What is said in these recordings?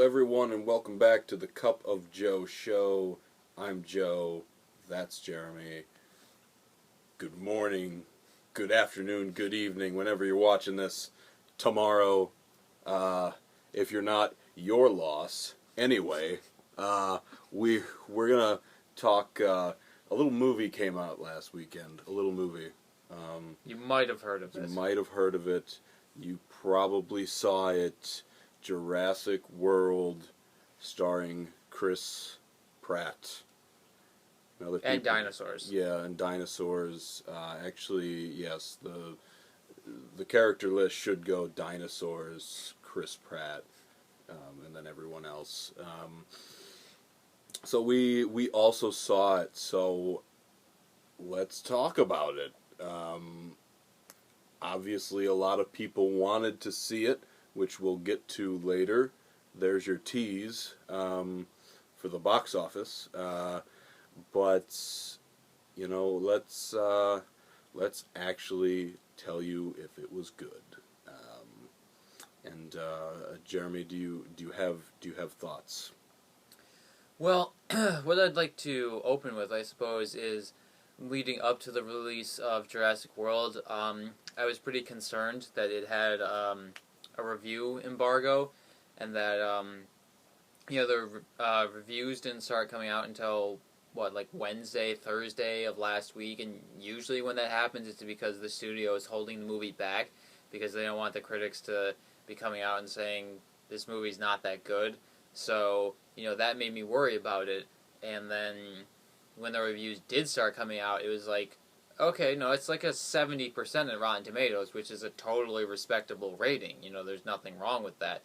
everyone, and welcome back to the Cup of Joe show. I'm Joe. That's Jeremy. Good morning, good afternoon, good evening, whenever you're watching this. Tomorrow, if you're not, your loss. Anyway, we're gonna talk. A little movie came out last weekend. A little movie. You might have heard of You it. might have heard of it. You probably saw it. Jurassic World, starring Chris Pratt. And dinosaurs. Yeah, and dinosaurs. Actually, yes, the character list should go dinosaurs, Chris Pratt, and then everyone else. So we also saw it. So let's talk about it. Obviously, a lot of people wanted to see it, which we'll get to later. There's your tease for the box office. But let's actually tell you if it was good. Jeremy, do you have thoughts? Well, what I'd like to open with, I suppose, is leading up to the release of Jurassic World. I was pretty concerned that it had a review embargo, and that the reviews didn't start coming out until Wednesday, Thursday of last week, and usually when that happens, it's because the studio is holding the movie back because they don't want the critics to be coming out and saying this movie's not that good. So that made me worry about it, and then when the reviews did start coming out, it was like, okay, no, it's like a 70% in Rotten Tomatoes, which is a totally respectable rating. There's nothing wrong with that.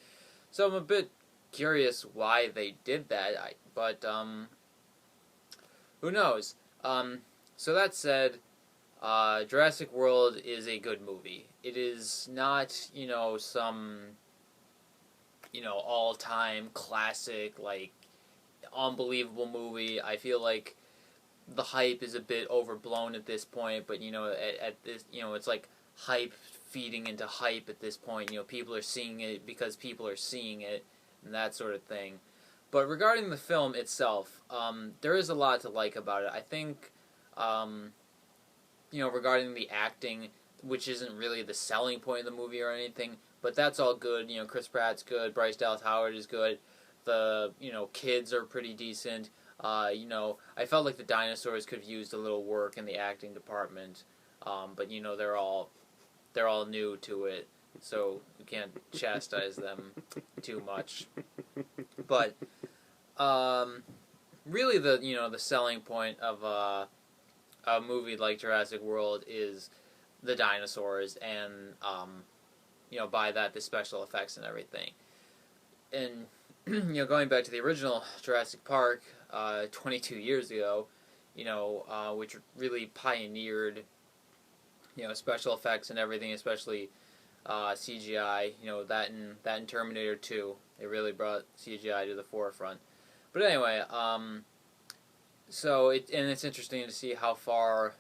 So I'm a bit curious why they did that, but who knows? So that said, Jurassic World is a good movie. It is not, some, all-time classic, unbelievable movie. I feel like the hype is a bit overblown at this point, but at this, it's like hype feeding into hype at this point. People are seeing it because people are seeing it, and that sort of thing. But regarding the film itself, there is a lot to like about it. I think, regarding the acting, which isn't really the selling point of the movie or anything, but that's all good. Chris Pratt's good, Bryce Dallas Howard is good, the, kids are pretty decent. I felt like the dinosaurs could have used a little work in the acting department, but they're all new to it, so you can't chastise them too much. But really, the selling point of a movie like Jurassic World is the dinosaurs, and by that the special effects and everything. And going back to the original Jurassic Park, 22 years ago, which really pioneered, special effects and everything, especially CGI. That in Terminator 2, they really brought CGI to the forefront. But anyway, so it's interesting to see how far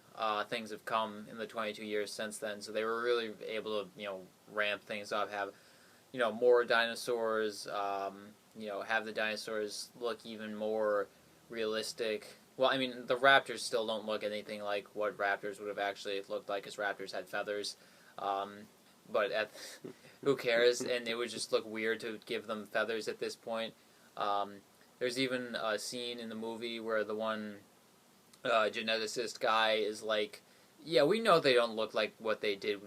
things have come in the 22 years since then. So they were really able to ramp things up, have more dinosaurs. Have the dinosaurs look even more realistic. Well, I mean, the raptors still don't look anything like what raptors would have actually looked like, because raptors had feathers. But who cares? And it would just look weird to give them feathers at this point. There's even a scene in the movie where the one geneticist guy is like, yeah, we know they don't look like what they did.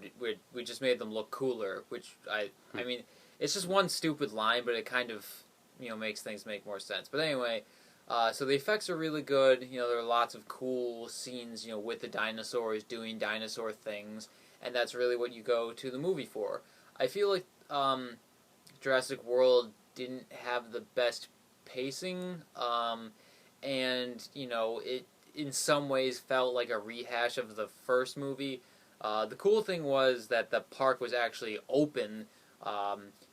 We just made them look cooler, which I mean, it's just one stupid line, but it kind of makes things make more sense. But anyway, so the effects are really good. There are lots of cool scenes, with the dinosaurs doing dinosaur things, and that's really what you go to the movie for. I feel like Jurassic World didn't have the best pacing, and it in some ways felt like a rehash of the first movie. The cool thing was that the park was actually open.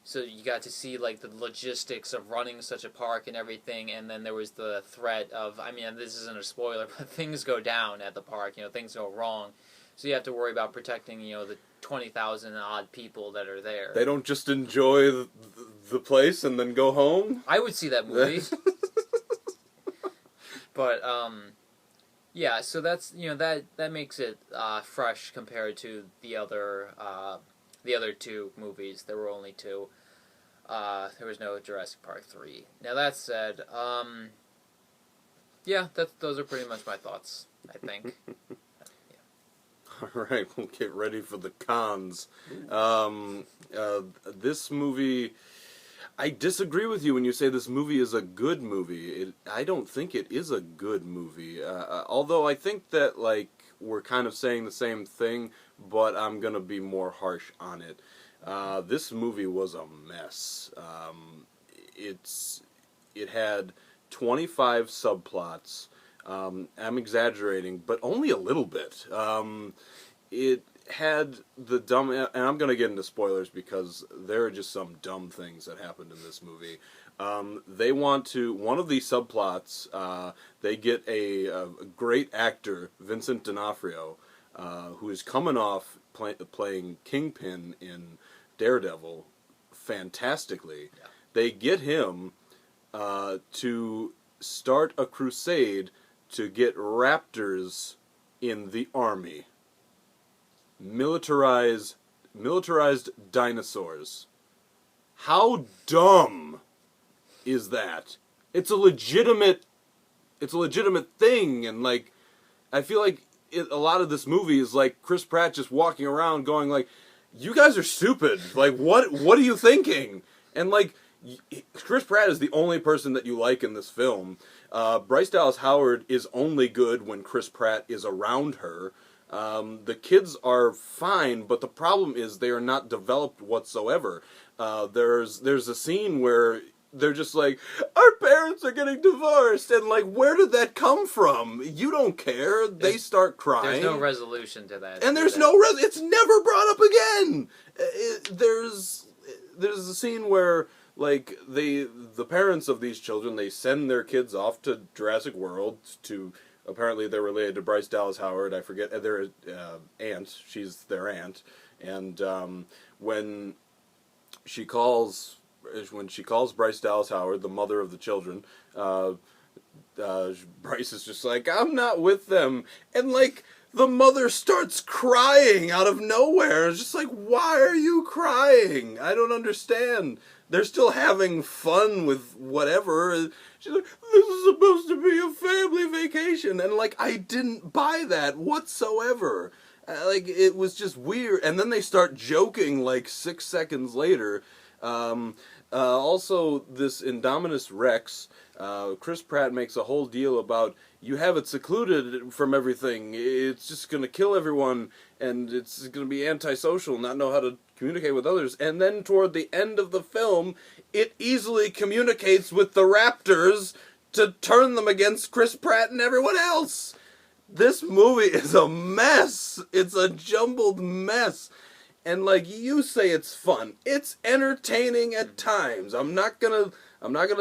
So you got to see the logistics of running such a park and everything, and then there was the threat of, I mean, this isn't a spoiler, but things go down at the park, things go wrong. So you have to worry about protecting, the 20,000 odd people that are there. They don't just enjoy the place and then go home? I would see that movie. But, yeah, so that's, that makes it fresh compared to the other two movies. There were only two. There was no Jurassic Park 3. Now, that said, yeah, those are pretty much my thoughts, I think. All right, we'll get ready for the cons. This movie, I disagree with you when you say this movie is a good movie. I don't think it is a good movie. Although I think that, like, we're kind of saying the same thing, but I'm going to be more harsh on it. This movie was a mess. It had 25 subplots. I'm exaggerating, but only a little bit. It had the dumb, and I'm going to get into spoilers because there are just some dumb things that happened in this movie. They want to, one of these subplots, they get a great actor, Vincent D'Onofrio, who is coming off playing Kingpin in Daredevil fantastically. Yeah. They get him to start a crusade to get raptors in the army. Militarized dinosaurs. How dumb is that? It's a legitimate thing, and like, I feel like a lot of this movie is like Chris Pratt just walking around going like, "You guys are stupid. Like, what are you thinking?" And like, Chris Pratt is the only person that you like in this film. Bryce Dallas Howard is only good when Chris Pratt is around her. The kids are fine, but the problem is they are not developed whatsoever. There's a scene where they're just like, our parents are getting divorced, and like, where did that come from? You don't care. They start crying. There's no resolution to that. And there's no it's never brought up again. There's a scene where like the parents of these children, they send their kids off to Jurassic World to, apparently they're related to Bryce Dallas Howard. I forget their aunt. She's their aunt, and when she calls Bryce Dallas Howard, the mother of the children, Bryce is just like, I'm not with them, and like, the mother starts crying out of nowhere. It's just like, why are you crying? I don't understand. They're still having fun with whatever. She's like, this is supposed to be a family vacation. And like, I didn't buy that whatsoever. Like, it was just weird. And then they start joking like 6 seconds later. Also, this Indominus Rex, Chris Pratt makes a whole deal about, you have it secluded from everything, it's just going to kill everyone, and it's going to be antisocial, not know how to communicate with others. And then toward the end of the film, it easily communicates with the raptors to turn them against Chris Pratt and everyone else. This movie is a mess. It's a jumbled mess. And like you say, it's fun. It's entertaining at times. I'm not gonna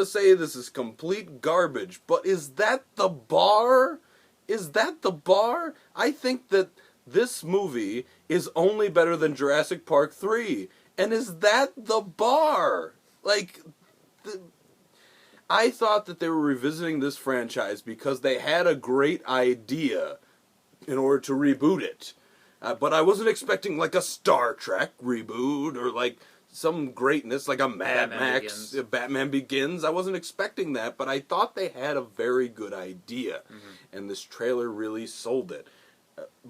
say this is complete garbage, but is that the bar? Is that the bar? I think that this movie is only better than Jurassic Park 3. And is that the bar? Like, I thought that they were revisiting this franchise because they had a great idea in order to reboot it. But I wasn't expecting like a Star Trek reboot or like some greatness like a Mad Max, Batman Begins. I wasn't expecting that, but I thought they had a very good idea. Mm-hmm. And this trailer really sold it.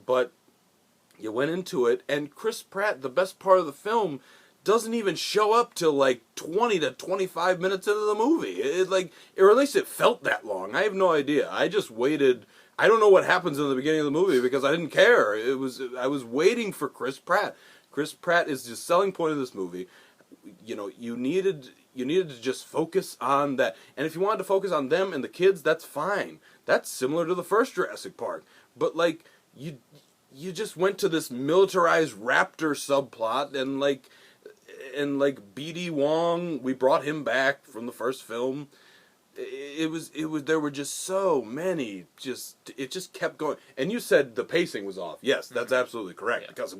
But you went into it, and Chris Pratt, the best part of the film, doesn't even show up till like 20 to 25 minutes into the movie. Or at least it felt that long. I have no idea. I just waited. I don't know what happens in the beginning of the movie because I didn't care. I was waiting for Chris Pratt. Chris Pratt is the selling point of this movie. You know, you needed to just focus on that. And if you wanted to focus on them and the kids, that's fine. That's similar to the first Jurassic Park. But like, you just went to this militarized raptor subplot, and like BD Wong, we brought him back from the first film. there were just so many, it just kept going. And you said the pacing was off. Yes, that's absolutely correct, Yeah. because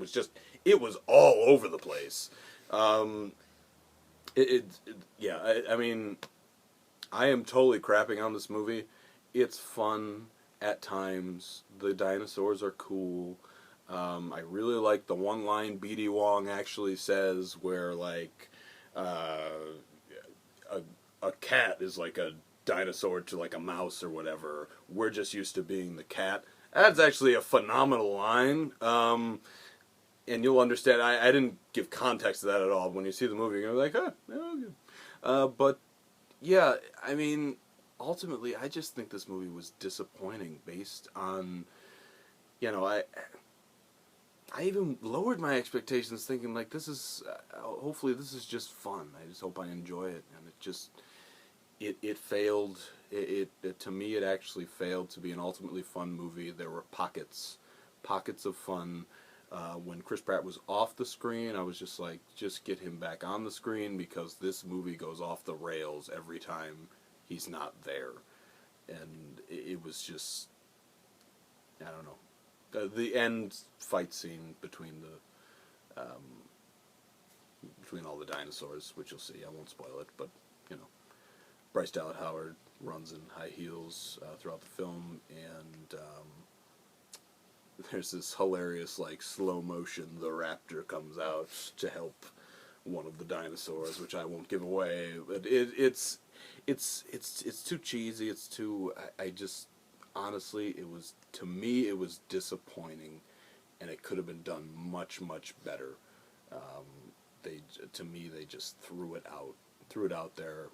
it was all over the place. I mean, I am totally crapping on this movie. It's fun at times. The dinosaurs are cool. I really like the one line BD Wong actually says, where like a cat is like a dinosaur to like a mouse or whatever. We're just used to being the cat. That's actually a phenomenal line. And you'll understand. I didn't give context to that at all. When you see the movie, you're gonna be like, huh, okay. But yeah, I mean, ultimately, I just think this movie was disappointing based on, I even lowered my expectations, thinking like, this is hopefully this is just fun. I just hope I enjoy it, and it failed. It to me, it actually failed to be an ultimately fun movie. There were pockets of fun. When Chris Pratt was off the screen, I was just like, just get him back on the screen, because this movie goes off the rails every time he's not there. And it was just, I don't know. The end fight scene between between all the dinosaurs, which you'll see, I won't spoil it, but, Bryce Dallas Howard runs in high heels throughout the film, and there's this hilarious, like, slow motion, the raptor comes out to help one of the dinosaurs, which I won't give away, but it's too cheesy, it's too, I just, honestly, to me, it was disappointing, and it could have been done much, much better. To me, they just threw it out there,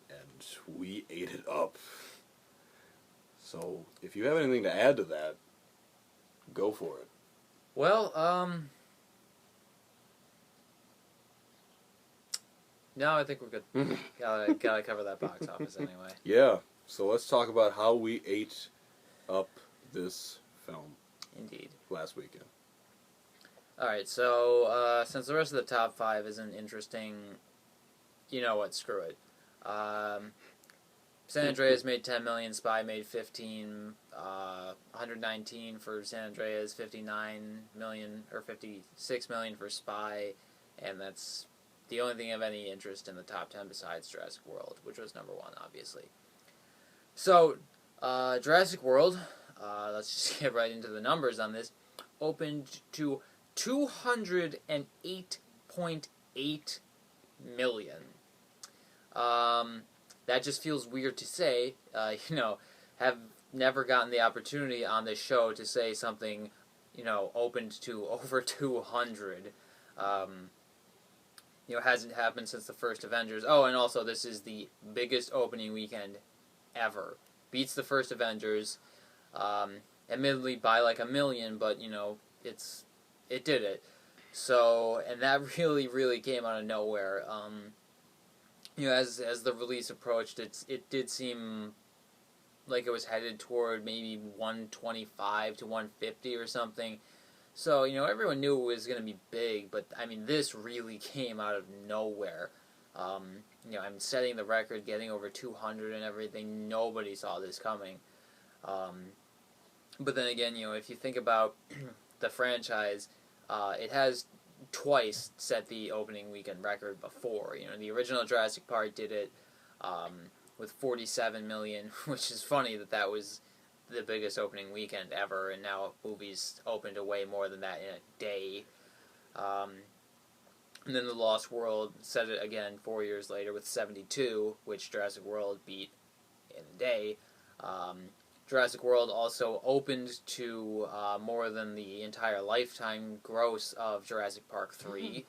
and we ate it up. So, if you have anything to add to that, go for it. Well, no, I think we're good. Gotta cover that box office anyway. Yeah, so let's talk about how we ate up this film. Indeed. Last weekend. Alright, so, since the rest of the top 5 isn't interesting, you know what, screw it. San Andreas made 10 million, Spy made 15, 119 for San Andreas, 59 million, or 56 million for Spy, and that's the only thing of any interest in the top 10 besides Jurassic World, which was number 1, obviously. So, Jurassic World, let's just get right into the numbers on this, opened to $208.8 million. That just feels weird to say. Have never gotten the opportunity on this show to say something, opened to over 200. Hasn't happened since the first Avengers. Oh, and also this is the biggest opening weekend ever. Beats the first Avengers, admittedly by like 1 million, but it did it. So, and that really, really came out of nowhere. As the release approached, it did seem like it was headed toward maybe 125 to 150 or something. So, everyone knew it was going to be big, but, I mean, this really came out of nowhere. I'm setting the record, getting over 200 and everything. Nobody saw this coming. But then again, if you think about the franchise, it has twice set the opening weekend record before. The original Jurassic Park did it with 47 million, which is funny that was the biggest opening weekend ever, and now movies open to way more than that in a day. And then The Lost World set it again 4 years later with 72, which Jurassic World beat in a day. Jurassic World also opened to more than the entire lifetime gross of Jurassic Park 3,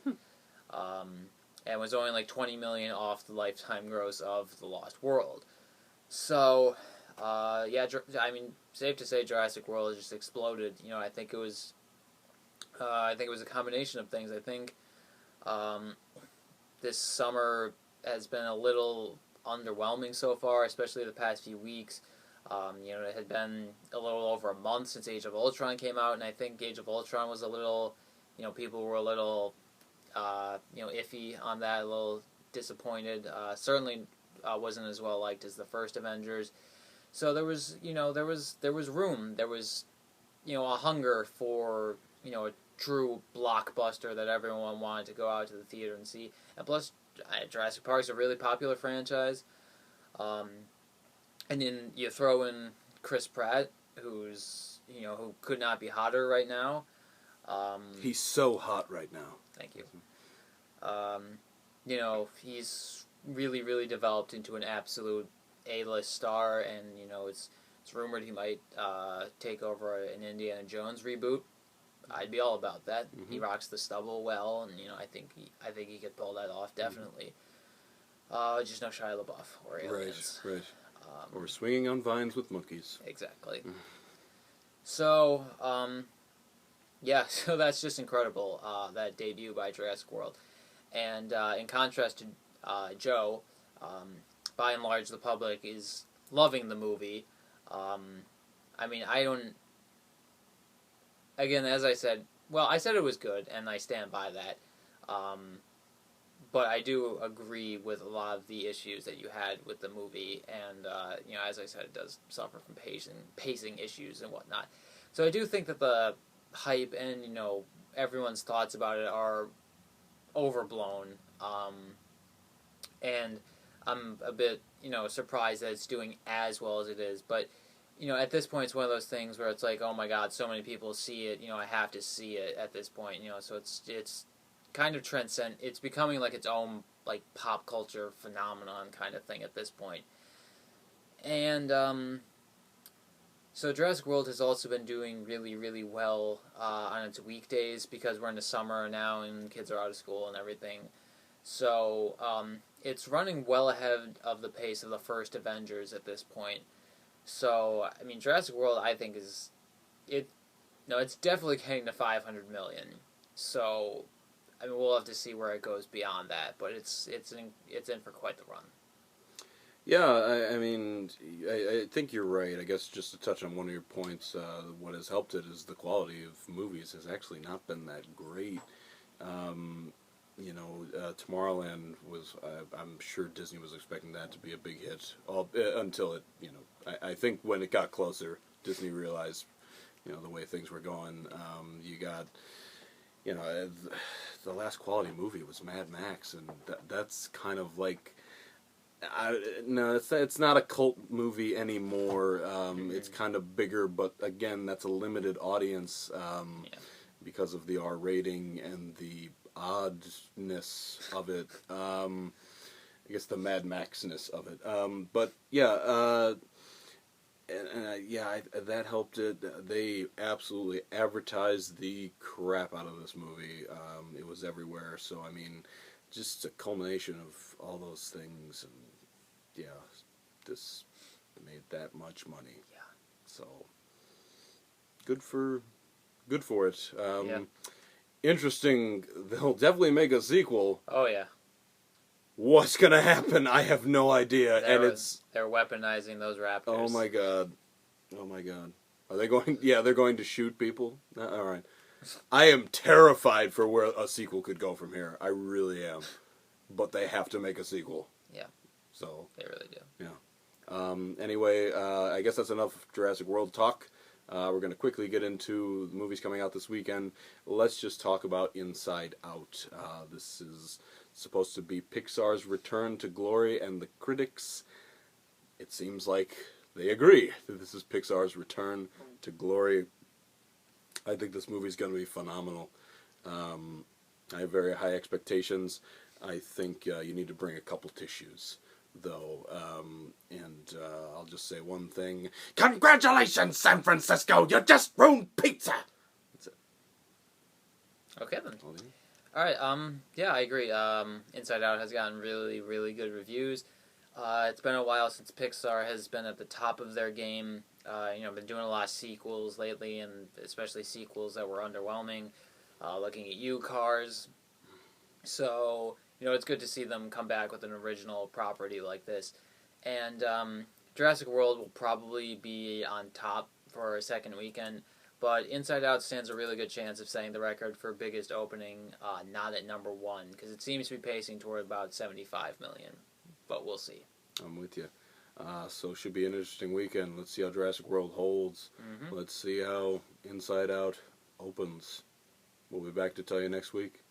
and was only like 20 million off the lifetime gross of The Lost World. So, safe to say Jurassic World just exploded. I think it was a combination of things. I think this summer has been a little underwhelming so far, especially the past few weeks. It had been a little over a month since Age of Ultron came out, and I think Age of Ultron was a little, people were a little, iffy on that, a little disappointed. Certainly wasn't as well liked as the first Avengers. So there was room. There was a hunger for a true blockbuster that everyone wanted to go out to the theater and see. And plus, Jurassic Park's a really popular franchise. And then you throw in Chris Pratt, who could not be hotter right now. He's so hot right now. Thank you. He's really, really developed into an absolute A-list star, and it's rumored he might take over an Indiana Jones reboot. I'd be all about that. Mm-hmm. He rocks the stubble well, and I think he could pull that off definitely. Mm-hmm. Just no Shia LaBeouf or aliens. Right. Or swinging on vines with monkeys. Exactly. So, so that's just incredible, that debut by Jurassic World. And in contrast to Joe, by and large, the public is loving the movie. Again, as I said, I said it was good, and I stand by that. But I do agree with a lot of the issues that you had with the movie, and as I said, it does suffer from pacing issues and whatnot. So I do think that the hype and everyone's thoughts about it are overblown, and I'm a bit surprised that it's doing as well as it is. But at this point, it's one of those things where it's like, oh my God, so many people see it. I have to see it at this point. So it's kind of transcend. It's becoming like its own like pop culture phenomenon kind of thing at this point. And so Jurassic World has also been doing really, really well on its weekdays because we're in the summer now and kids are out of school and everything. So it's running well ahead of the pace of the first Avengers at this point. So Jurassic World, I think it's definitely getting to 500 million. So we'll have to see where it goes beyond that, but it's in for quite the run. Yeah, I think you're right. I guess just to touch on one of your points, what has helped it is the quality of movies has actually not been that great. Tomorrowland was, I'm sure Disney was expecting that to be a big hit, until it, I think when it got closer, Disney realized, the way things were going. You got, the last quality movie was Mad Max, and that's kind of like, it's not a cult movie anymore. It's kind of bigger, but again, that's a limited audience because of the R rating and the oddness of it. I guess the Mad Max-ness of it. That helped it. They absolutely advertised the crap out of this movie. It was everywhere. So just a culmination of all those things, and this made that much money. Yeah. So good for it. Interesting. They'll definitely make a sequel. Oh yeah. What's gonna happen? I have no idea. They're weaponizing those raptors. Oh my god. Are they going? Yeah, they're going to shoot people. All right. I am terrified for where a sequel could go from here. I really am. But they have to make a sequel. Yeah. So they really do. Yeah. Anyway, I guess that's enough Jurassic World talk. We're going to quickly get into the movies coming out this weekend. Let's just talk about Inside Out. This is supposed to be Pixar's return to glory, and the critics, it seems like they agree that this is Pixar's return to glory. I think this movie is going to be phenomenal. I have very high expectations. I think you need to bring a couple tissues, though. I'll just say one thing. Congratulations, San Francisco! You just ruined pizza! That's it. Okay, then. All right, I agree. Inside Out has gotten really, really good reviews. It's been a while since Pixar has been at the top of their game. Been doing a lot of sequels lately, and especially sequels that were underwhelming. Looking at You, Cars. So, it's good to see them come back with an original property like this. And Jurassic World will probably be on top for a second weekend, but Inside Out stands a really good chance of setting the record for biggest opening, not at number one, because it seems to be pacing toward about 75 million. But we'll see. I'm with you. So it should be an interesting weekend. Let's see how Jurassic World holds. Mm-hmm. Let's see how Inside Out opens. We'll be back to tell you next week.